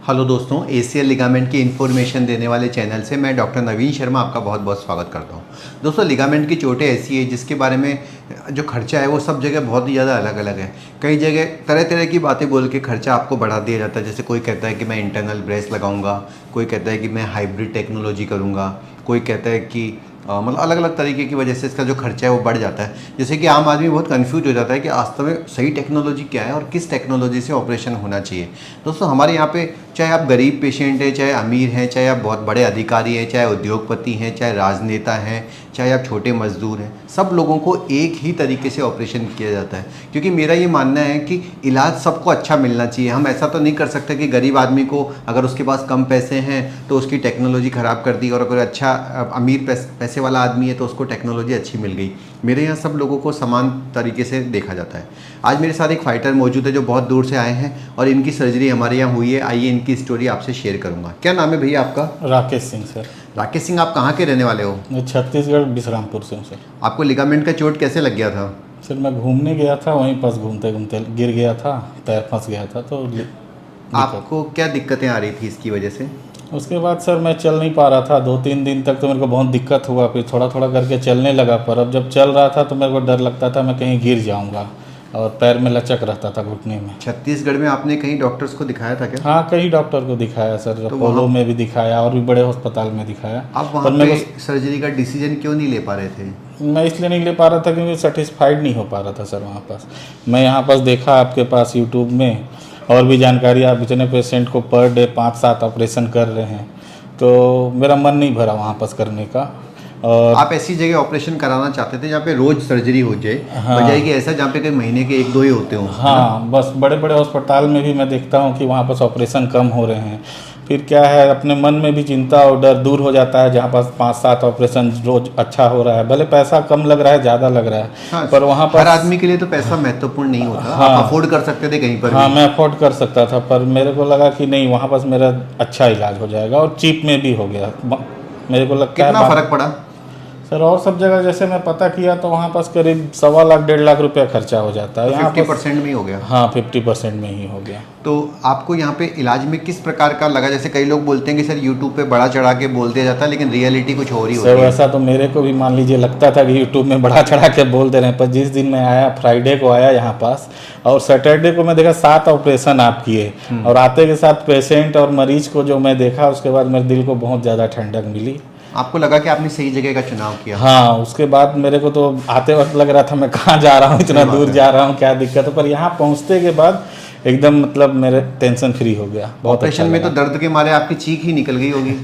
Hello दोस्तों, ACL ligament की information देने वाले चैनल से मैं डॉक्टर नवीन शर्मा आपका बहुत बहुत स्वागत करता हूं। दोस्तों, लिगामेंट की चोटें ऐसी है जिसके बारे में जो खर्चा है वो सब जगह बहुत ही ज़्यादा अलग अलग है। कई जगह तरह तरह की बातें बोल के खर्चा आपको बढ़ा दिया जाता है। जैसे कोई कहता है कि मैं इंटरनल ब्रेस लगाऊंगा, कोई कहता है कि मैं हाइब्रिड टेक्नोलॉजी करूँगा, कोई कहता है कि मतलब अलग अलग तरीके की वजह से इसका जो खर्चा है वो बढ़ जाता है। जैसे कि आम आदमी बहुत कंफ्यूज हो जाता है कि वास्तव में सही टेक्नोलॉजी क्या है और किस टेक्नोलॉजी से ऑपरेशन होना चाहिए। दोस्तों, हमारे यहाँ पे चाहे आप गरीब पेशेंट हैं, चाहे अमीर हैं, चाहे आप बहुत बड़े अधिकारी हैं, चाहे उद्योगपति हैं, चाहे राजनेता हैं, चाहे आप छोटे मजदूर हैं, सब लोगों को एक ही तरीके से ऑपरेशन किया जाता है। क्योंकि मेरा ये मानना है कि इलाज सबको अच्छा मिलना चाहिए। हम ऐसा तो नहीं कर सकते कि गरीब आदमी को अगर उसके पास कम पैसे हैं तो उसकी टेक्नोलॉजी ख़राब कर दी, और अगर अच्छा अमीर पैसे वाला आदमी है तो उसको टेक्नोलॉजी अच्छी मिल गई। मेरे यहाँ सब लोगों को समान तरीके से देखा जाता है। आज मेरे साथ एक फाइटर मौजूद है जो बहुत दूर से आए हैं और इनकी सर्जरी हमारे यहाँ हुई है। आइए इनकी स्टोरी आपसे शेयर करूँगा। क्या नाम है भैया आपका? राकेश सिंह सर। राकेश सिंह, आप कहाँ के रहने वाले हो? मैं छत्तीसगढ़ बिश्रामपुर से हूँ सर। आपको लिगामेंट का चोट कैसे लग गया था? सर मैं घूमने गया था, वहीं पास घूमते घूमते गिर गया था, पैर फंस गया था तो आपको क्या दिक्कतें आ रही थी इसकी वजह से? उसके बाद सर मैं चल नहीं पा रहा था। 2-3 दिन तक तो मेरे को बहुत दिक्कत हुआ, फिर थोड़ा थोड़ा करके चलने लगा। पर अब जब चल रहा था तो मेरे को डर लगता था मैं कहीं गिर जाऊँगा, और पैर में लचक रहता था घुटने में। छत्तीसगढ़ में आपने कहीं डॉक्टर्स को दिखाया था क्या? हाँ, कई डॉक्टर को दिखाया सर, अपोलो में भी दिखाया और भी बड़े अस्पताल में दिखाया। आप वहाँ पे सर्जरी का डिसीजन क्यों नहीं ले पा रहे थे? मैं इसलिए नहीं ले पा रहा था क्योंकि सेटिस्फाइड नहीं हो पा रहा था सर वहाँ पास। मैं यहाँ पास देखा आपके पास यूट्यूब में और भी जानकारी, आप इतने पेशेंट को पर डे 5-7 ऑपरेशन कर रहे हैं, तो मेरा मन नहीं भरा वहाँ पास करने का। और आप ऐसी जगह ऑपरेशन कराना चाहते थे जहाँ पे रोज सर्जरी हो जाए, बजाय कि ऐसा जहाँ पे कई महीने के 1-2 ही होते हों। हाँ, बस बड़े बड़े अस्पताल में भी मैं देखता हूँ कि वहाँ पास ऑपरेशन कम हो रहे हैं। फिर क्या है, अपने मन में भी चिंता और डर दूर हो जाता है। जहाँ पास 5-7 ऑपरेशन रोज अच्छा हो रहा है, भले पैसा कम लग रहा है, ज़्यादा लग रहा है। हाँ, पर वहाँ पर हर आदमी के लिए तो पैसा महत्वपूर्ण नहीं होता। हाँ, आप अफोर्ड कर सकते थे कहीं पर हाँ, भी। मैं अफोर्ड कर सकता था, पर मेरे को लगा कि नहीं, वहाँ पास मेरा अच्छा इलाज हो जाएगा और चीप में भी हो गया। मेरे को लगता है कितना फर्क पड़ा सर, और सब जगह जैसे मैं पता किया तो वहाँ पास करीब 1.25 लाख 1.5 लाख रुपया खर्चा हो जाता है। यहाँ 50% में ही हो गया? हाँ, 50% में ही हो गया। तो आपको यहाँ पे इलाज में किस प्रकार का लगा? जैसे कई लोग बोलते हैं कि सर यूट्यूब पे बड़ा चढ़ा के बोल दिया जाता है, लेकिन रियलिटी कुछ और ही होती है। सर वैसा तो मेरे को भी मान लीजिए लगता था कि यूट्यूब में बड़ा चढ़ा के बोल दे रहे हैं, पर जिस दिन मैं आया, फ्राइडे को आया यहाँ पास, और सैटरडे को मैं देखा 7 ऑपरेशन आप किए, और आते के साथ पेशेंट और मरीज को जो मैं देखा, उसके बाद मेरे दिल को बहुत ज़्यादा ठंडक मिली। आपको लगा कि आपने सही जगह का चुनाव किया? हाँ, उसके बाद मेरे को तो आते वक्त लग रहा था मैं कहाँ जा रहा हूँ, इतना दूर जा रहा हूँ, क्या दिक्कत है। पर यहाँ पहुँचते के बाद एकदम मतलब मेरे टेंशन फ्री हो गया। बहुत ऑपरेशन अच्छा में तो दर्द के मारे आपकी चीख ही निकल गई होगी।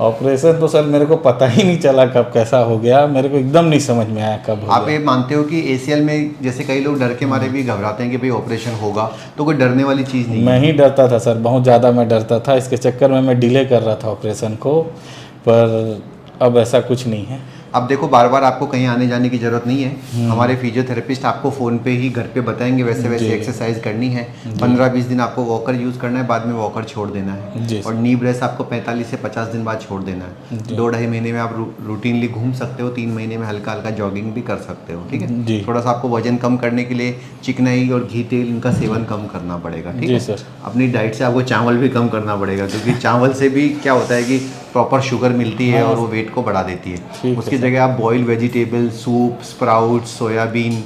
ऑपरेशन तो सर मेरे को पता ही नहीं चला कब कैसा हो गया, मेरे को एकदम नहीं समझ में आया कब हो आप गया। ये मानते हो कि एसीएल में जैसे कई लोग डर के मारे भी घबराते हैं कि भाई ऑपरेशन होगा, तो कोई डरने वाली चीज़ नहीं है? मैं ही डरता था सर, बहुत ज़्यादा मैं डरता था। इसके चक्कर में मैं डिले कर रहा था ऑपरेशन को, पर अब ऐसा कुछ नहीं है। अब देखो, बार बार आपको कहीं आने जाने की ज़रूरत नहीं है। हमारे फिजियोथेरेपिस्ट आपको फ़ोन पे ही घर पे बताएंगे वैसे वैसे एक्सरसाइज करनी है। 15-20 दिन आपको वॉकर यूज़ करना है, बाद में वॉकर छोड़ देना है। और नी ब्रेस आपको 45 से 50 दिन बाद छोड़ देना है। 2-2.5 महीने में आप रूटीनली घूम सकते हो, 3 महीने में हल्का हल्का जॉगिंग भी कर सकते हो। ठीक है, थोड़ा सा आपको वजन कम करने के लिए चिकनाई और घी तेल इनका सेवन कम करना पड़ेगा। ठीक है सर, अपनी डाइट से आपको चावल भी कम करना पड़ेगा, क्योंकि चावल से भी क्या होता है कि प्रॉपर शुगर मिलती है और वो वेट को बढ़ा देती है। उसकी जगह आप boiled vegetable, soup, sprout, soybean,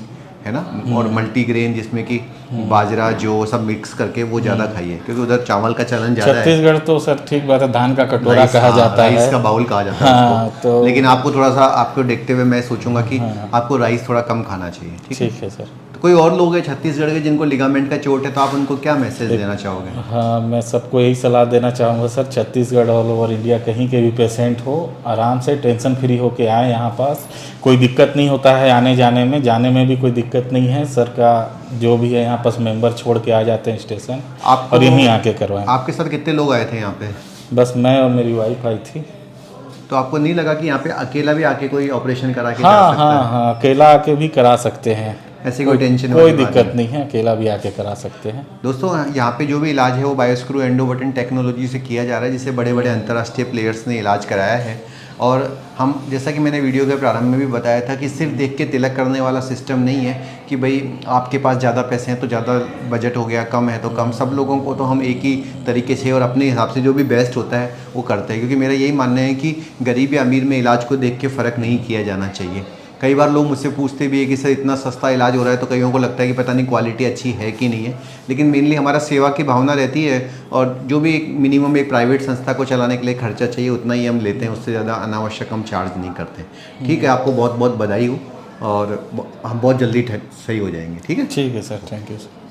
है ना, और मल्टीग्रेन जिसमें कि बाजरा, जो सब मिक्स करके वो ज़्यादा खाइए, क्योंकि उधर चावल का चलन ज़्यादा है। छत्तीसगढ़ तो सर ठीक बात है, धान का कटोरा कहा जाता है, राइस का बाउल कहा जाता है उसको। तो लेकिन आपको थोड़ा सा, आपको देखते हुए मैं सोचूंगा कि आपको राइस थोड़ा कम खाना चाहिए। ठीक है सर। तो कोई और लोग हैं छत्तीसगढ़ के जिनको लिगामेंट का चोट है, तो आप उनको क्या मैसेज देना चाहोगे? हाँ, मैं सबको यही सलाह देना चाहूँगा sir, Chhattisgarh all over India कहीं के भी पेशेंट हो, आराम से टेंशन फ्री होके आए यहाँ पास। कोई दिक्कत नहीं होता है आने जाने में भी कोई दिक्कत नहीं है। सर का जो भी है यहाँ पास मेंबर छोड़ के आ जाते हैं स्टेशन, और यहीं आके करवाएं। आपके साथ कितने लोग आए थे यहाँ पे? बस मैं और मेरी वाइफ आई थी। तो आपको नहीं लगा कि यहाँ पे अकेला भी आके कोई ऑपरेशन करा के जा हाँ सकता हाँ है? हाँ, अकेला आके भी करा सकते हैं, ऐसी कोई टेंशन कोई दिक्कत नहीं है, अकेला भी आके करा सकते हैं। दोस्तों, यहाँ पे जो भी इलाज है वो बायोस्क्रू एंडोबटन टेक्नोलॉजी से किया जा रहा है, जिसे बड़े बड़े अंतर्राष्ट्रीय प्लेयर्स ने इलाज कराया है। और हम जैसा कि मैंने वीडियो के प्रारंभ में भी बताया था कि सिर्फ देख के तिलक करने वाला सिस्टम नहीं है कि भाई आपके पास ज़्यादा पैसे हैं तो ज़्यादा बजट हो गया, कम है तो कम। सब लोगों को तो हम एक ही तरीके से और अपने हिसाब से जो भी बेस्ट होता है वो करते हैं, क्योंकि मेरा यही मानना है कि गरीब या अमीर में इलाज को देख के फ़र्क नहीं किया जाना चाहिए। कई बार लोग मुझसे पूछते भी है कि सर इतना सस्ता इलाज हो रहा है, तो कईयों को लगता है कि पता नहीं क्वालिटी अच्छी है कि नहीं है, लेकिन मेनली हमारा सेवा की भावना रहती है और जो भी एक मिनिमम एक प्राइवेट संस्था को चलाने के लिए खर्चा चाहिए उतना ही हम लेते हैं, उससे ज़्यादा अनावश्यक हम चार्ज नहीं करते। ठीक है, आपको बहुत बहुत बधाई हो और हम बहुत जल्दी सही हो जाएंगे। ठीक है सर, थैंक यू सर।